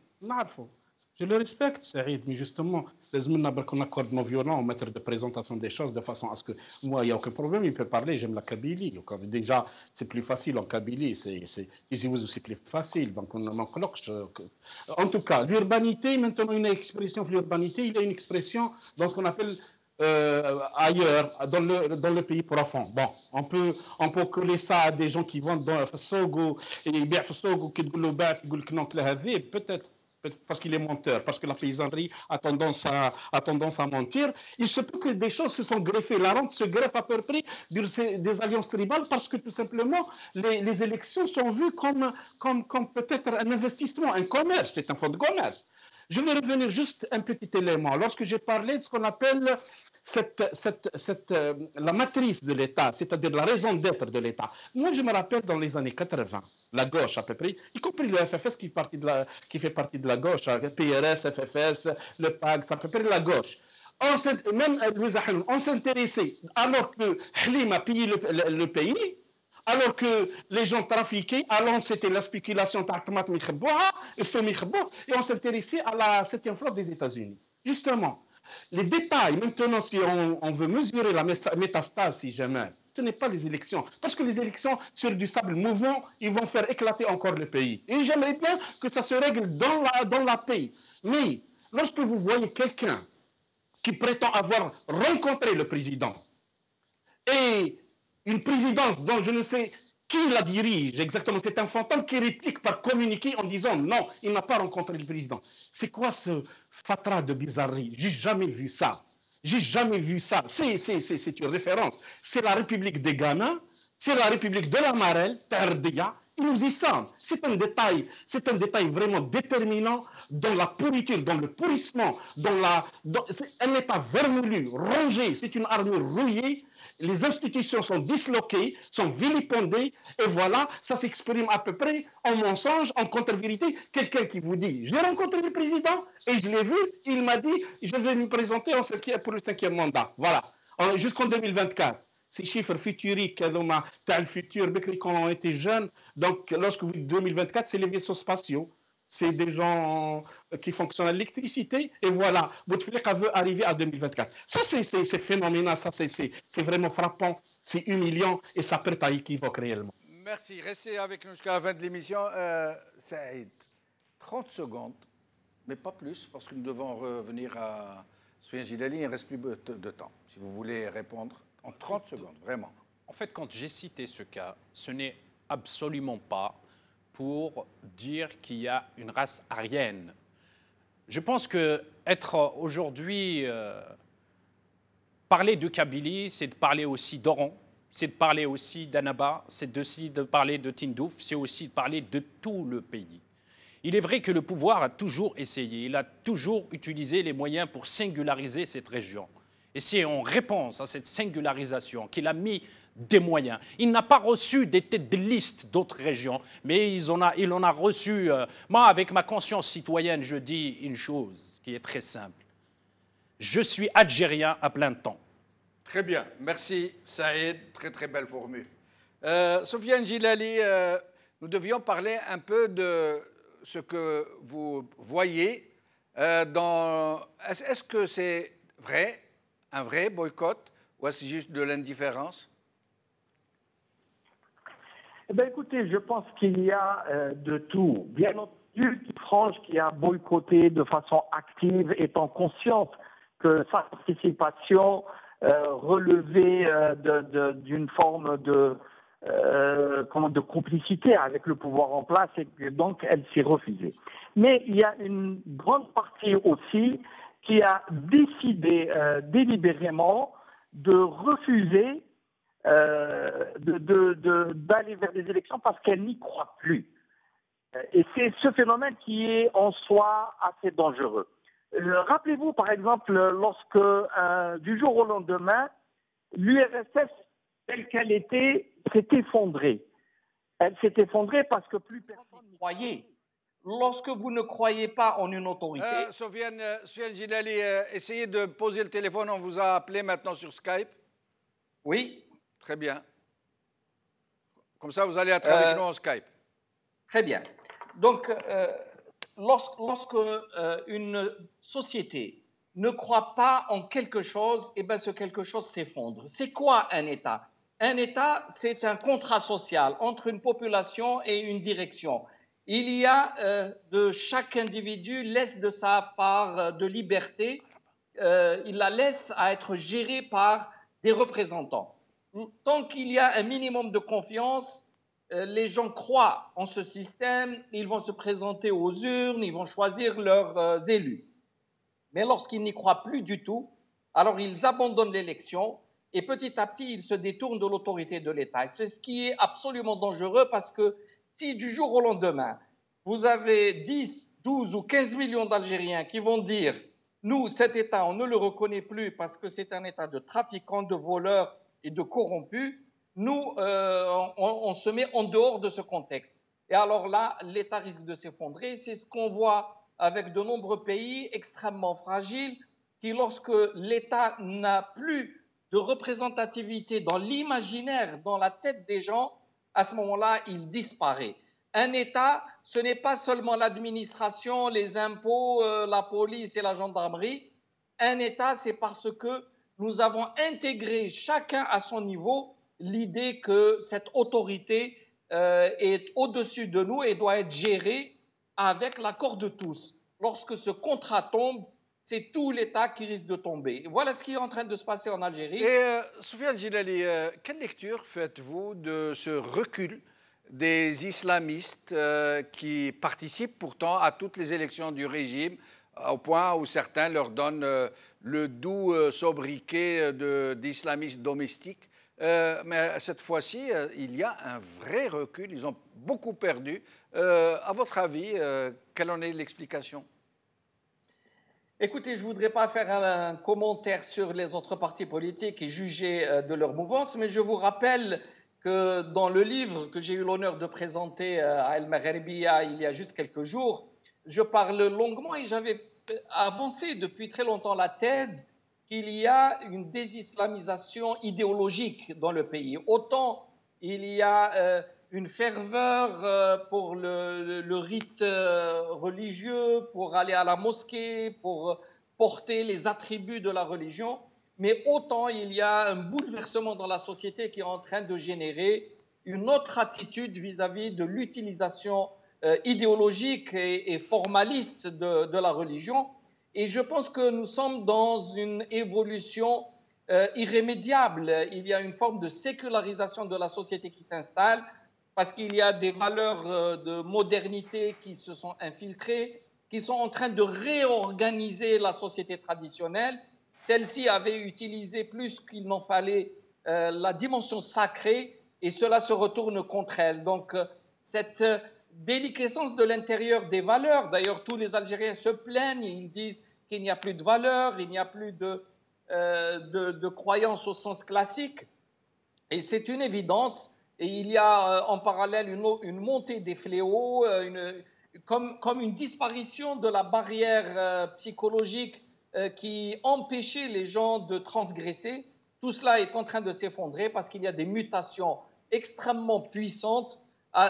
Je le respecte, Saïd, mais justement, qu'on accorde nos violents au maître de présentation des choses de façon à ce que moi, il n'y a aucun problème, il peut parler, j'aime la Kabylie. Déjà, c'est plus facile en Kabylie, c'est plus facile. Donc, en tout cas, l'urbanité, maintenant, une expression de l'urbanité, il y a une expression dans ce qu'on appelle ailleurs, dans le pays profond. Bon, on peut coller ça à des gens qui vont dans Fassogo et bien Fassogo qui disent peut-être. parce qu'il est menteur, parce que la paysannerie a tendance à mentir. Il se peut que des choses se sont greffées. La rente se greffe à peu près des alliances tribales parce que tout simplement, les élections sont vues comme peut-être un investissement, un commerce, c'est un fonds de commerce. Je vais revenir juste un petit élément. Lorsque j'ai parlé de ce qu'on appelle la matrice de l'État, c'est-à-dire la raison d'être de l'État. Moi, je me rappelle dans les années 80, la gauche à peu près, y compris le FFS qui fait partie de la gauche, PRS, FFS, le PAG, c'est à peu près la gauche. Même on s'intéressait, alors que Halim a pillé le pays, alors que les gens trafiquaient, alors c'était la spéculation, et on s'intéressait à la 7e flotte des États-Unis. Justement, les détails, maintenant, si on veut mesurer la métastase, si jamais, ce n'est pas les élections. Parce que les élections sur du sable mouvant, ils vont faire éclater encore le pays. Et j'aimerais bien que ça se règle dans la paix. Mais lorsque vous voyez quelqu'un qui prétend avoir rencontré le président et une présidence dont je ne sais qui la dirige exactement, c'est un fantôme qui réplique par communiqué en disant non, il n'a pas rencontré le président. C'est quoi ce fatras de bizarrerie? J'ai jamais vu ça. J'ai jamais vu ça. C'est une référence. C'est la République des Ghana, c'est la République de la Marelle, Tardia, et nous y sommes. C'est un détail vraiment déterminant dans la pourriture, dans le pourrissement, elle n'est pas vermoulue, rongée, c'est une armure rouillée. Les institutions sont disloquées, sont vilipendées, et voilà, ça s'exprime à peu près en mensonge, en contre-vérité. Quelqu'un qui vous dit, j'ai rencontré le président et je l'ai vu, il m'a dit, je vais me présenter pour le 5e mandat. Voilà, jusqu'en 2024. Ces chiffres futuriques, le futur, quand on était jeunes, donc lorsque vous dites 2024, c'est les vaisseaux spatiaux. C'est des gens qui fonctionnent à l'électricité, et voilà, Bouteflika veut arriver à 2024. Ça, c'est phénoménal, ça, c'est vraiment frappant, c'est humiliant, et ça prête à équivoque réellement. Merci. Restez avec nous jusqu'à la fin de l'émission. Saïd, 30 secondes, mais pas plus, parce que nous devons revenir à Soufiane Jilali, il ne reste plus de temps. Si vous voulez répondre en 30 secondes, vraiment. En fait, quand j'ai cité ce cas, ce n'est absolument pas pour dire qu'il y a une race aryenne. Je pense qu'être aujourd'hui, parler de Kabylie, c'est de parler aussi d'Oran, c'est de parler aussi d'Annaba, c'est aussi de parler de Tindouf, c'est aussi de parler de tout le pays. Il est vrai que le pouvoir a toujours essayé, il a toujours utilisé les moyens pour singulariser cette région. Et c'est en réponse à cette singularisation qu'il a mis des moyens. Il n'a pas reçu des têtes de liste d'autres régions, mais il en a reçu. Moi, avec ma conscience citoyenne, je dis une chose qui est très simple. Je suis algérien à plein temps. Très bien. Merci, Saïd. Très, très belle formule. Soufiane Jilali, nous devions parler un peu de ce que vous voyez Est-ce que c'est vrai, un vrai boycott, ou est-ce juste de l'indifférence? Eh bien, écoutez, je pense qu'il y a de tout. Bien entendu, France qui a boycotté de façon active, étant consciente que sa participation relevait d'une forme de complicité avec le pouvoir en place, et que donc elle s'est refusée. Mais il y a une grande partie aussi qui a décidé délibérément de refuser d'aller vers des élections parce qu'elle n'y croit plus. Et c'est ce phénomène qui est en soi assez dangereux. Rappelez-vous, par exemple, lorsque du jour au lendemain, l'URSS, telle qu'elle était, s'est effondrée. Elle s'est effondrée parce que plus personne n'y croyait. Lorsque vous ne croyez pas en une autorité... Soufiane Jilali, essayez de poser le téléphone, on vous a appelé maintenant sur Skype. Oui. Très bien. Comme ça, vous allez être avec nous en Skype. Très bien. Donc, lorsque une société ne croit pas en quelque chose, eh bien, ce quelque chose s'effondre. C'est quoi un État? Un État, c'est un contrat social entre une population et une direction. Il y a de chaque individu laisse de sa part de liberté, il la laisse à être gérée par des représentants. Tant qu'il y a un minimum de confiance, les gens croient en ce système, ils vont se présenter aux urnes, ils vont choisir leurs élus. Mais lorsqu'ils n'y croient plus du tout, alors ils abandonnent l'élection et petit à petit, ils se détournent de l'autorité de l'État. Et c'est ce qui est absolument dangereux parce que si du jour au lendemain, vous avez 10, 12 ou 15 millions d'Algériens qui vont dire « Nous, cet État, on ne le reconnaît plus parce que c'est un État de trafiquants, de voleurs et de corrompus », nous, on se met en dehors de ce contexte. Et alors là, l'État risque de s'effondrer. C'est ce qu'on voit avec de nombreux pays extrêmement fragiles qui, lorsque l'État n'a plus de représentativité dans l'imaginaire, dans la tête des gens, à ce moment-là, il disparaît. Un État, ce n'est pas seulement l'administration, les impôts, la police et la gendarmerie. Un État, c'est parce que nous avons intégré chacun à son niveau l'idée que cette autorité est au-dessus de nous et doit être gérée avec l'accord de tous. Lorsque ce contrat tombe, c'est tout l'État qui risque de tomber. Et voilà ce qui est en train de se passer en Algérie. Et Soufiane Djilali, quelle lecture faites-vous de ce recul des islamistes qui participent pourtant à toutes les élections du régime, au point où certains leur donnent le doux sobriquet d'islamistes domestiques? Mais cette fois-ci, il y a un vrai recul. Ils ont beaucoup perdu. À votre avis, quelle en est l'explication? Écoutez, je ne voudrais pas faire un commentaire sur les autres partis politiques et juger de leur mouvance, mais je vous rappelle que dans le livre que j'ai eu l'honneur de présenter à El Maghribiya il y a juste quelques jours, je parle longuement et j'avais avancé depuis très longtemps la thèse qu'il y a une désislamisation idéologique dans le pays. Autant il y a une ferveur pour le rite religieux, pour aller à la mosquée, pour porter les attributs de la religion, mais autant il y a un bouleversement dans la société qui est en train de générer une autre attitude vis-à-vis de l'utilisation idéologique et formaliste de la religion. Et je pense que nous sommes dans une évolution irrémédiable. Il y a une forme de sécularisation de la société qui s'installe parce qu'il y a des valeurs de modernité qui se sont infiltrées, qui sont en train de réorganiser la société traditionnelle. Celle-ci avait utilisé plus qu'il n'en fallait la dimension sacrée et cela se retourne contre elle. Donc cette déliquescence de l'intérieur des valeurs, d'ailleurs tous les Algériens se plaignent, ils disent qu'il n'y a plus de valeurs, il n'y a plus de croyances au sens classique et c'est une évidence. Et il y a en parallèle une montée des fléaux, comme une disparition de la barrière psychologique qui empêchait les gens de transgresser. Tout cela est en train de s'effondrer parce qu'il y a des mutations extrêmement puissantes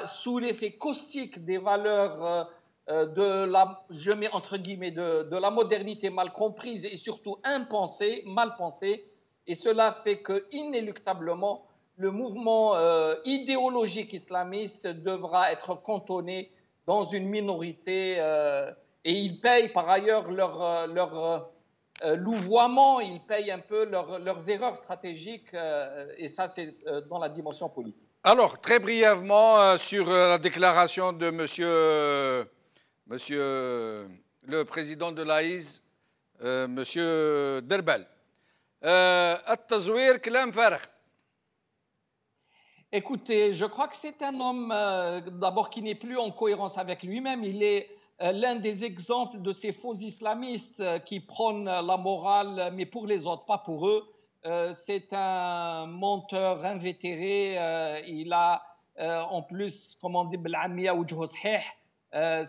sous l'effet caustique des valeurs je mets entre guillemets, de la modernité mal comprise et surtout impensée, mal pensée. Et cela fait que, inéluctablement, le mouvement idéologique islamiste devra être cantonné dans une minorité et ils payent par ailleurs leur louvoiement, ils payent un peu leurs erreurs stratégiques et ça c'est dans la dimension politique. Alors, très brièvement, sur la déclaration de monsieur le président de l'AIS, monsieur Derbel. التزوير كلام فارغ. Écoutez, je crois que c'est un homme d'abord qui n'est plus en cohérence avec lui-même. Il est l'un des exemples de ces faux islamistes qui prônent la morale, mais pour les autres, pas pour eux. C'est un menteur invétéré. Il a en plus, comme on dit,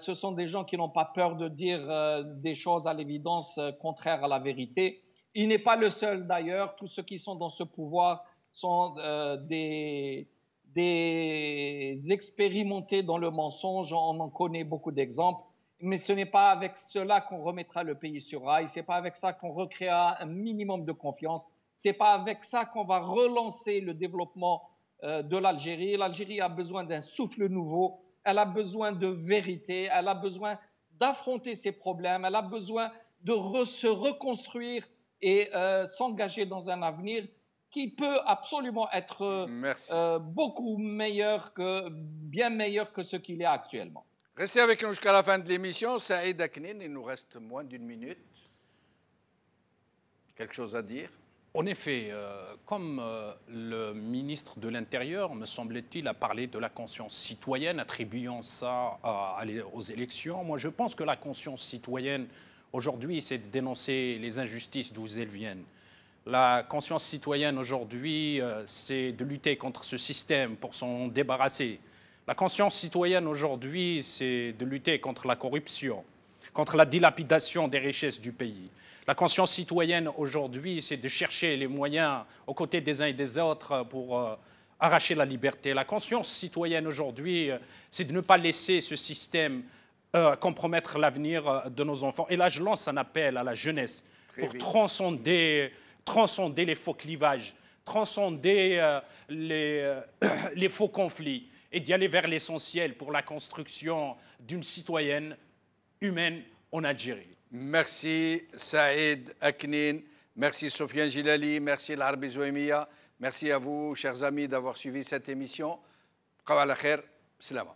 ce sont des gens qui n'ont pas peur de dire des choses à l'évidence contraires à la vérité. Il n'est pas le seul d'ailleurs. Tous ceux qui sont dans ce pouvoir sont des expérimentés dans le mensonge. On en connaît beaucoup d'exemples. Mais ce n'est pas avec cela qu'on remettra le pays sur rail. Ce n'est pas avec ça qu'on recréera un minimum de confiance. Ce n'est pas avec ça qu'on va relancer le développement de l'Algérie. L'Algérie a besoin d'un souffle nouveau. Elle a besoin de vérité. Elle a besoin d'affronter ses problèmes. Elle a besoin de se reconstruire et s'engager dans un avenir qui peut absolument être Merci. beaucoup meilleur bien meilleur que ce qu'il est actuellement. Restez avec nous jusqu'à la fin de l'émission. Saïd Aknin, il nous reste moins d'une minute. Quelque chose à dire? En effet, comme le ministre de l'Intérieur, me semble-t-il, a parlé de la conscience citoyenne, attribuant ça aux élections, moi je pense que la conscience citoyenne, aujourd'hui, c'est de dénoncer les injustices d'où elles viennent. La conscience citoyenne, aujourd'hui, c'est de lutter contre ce système pour s'en débarrasser. La conscience citoyenne, aujourd'hui, c'est de lutter contre la corruption, contre la dilapidation des richesses du pays. La conscience citoyenne aujourd'hui, c'est de chercher les moyens aux côtés des uns et des autres pour arracher la liberté. La conscience citoyenne aujourd'hui, c'est de ne pas laisser ce système compromettre l'avenir de nos enfants. Et là, je lance un appel à la jeunesse pour transcender les faux clivages, transcender les faux conflits et d'y aller vers l'essentiel pour la construction d'une citoyenne humaine en Algérie. Merci Saïd Aknin, merci Sofiane Gilali, merci l'Arbi Zouemia, merci à vous, chers amis, d'avoir suivi cette émission. Qawala khair, salama.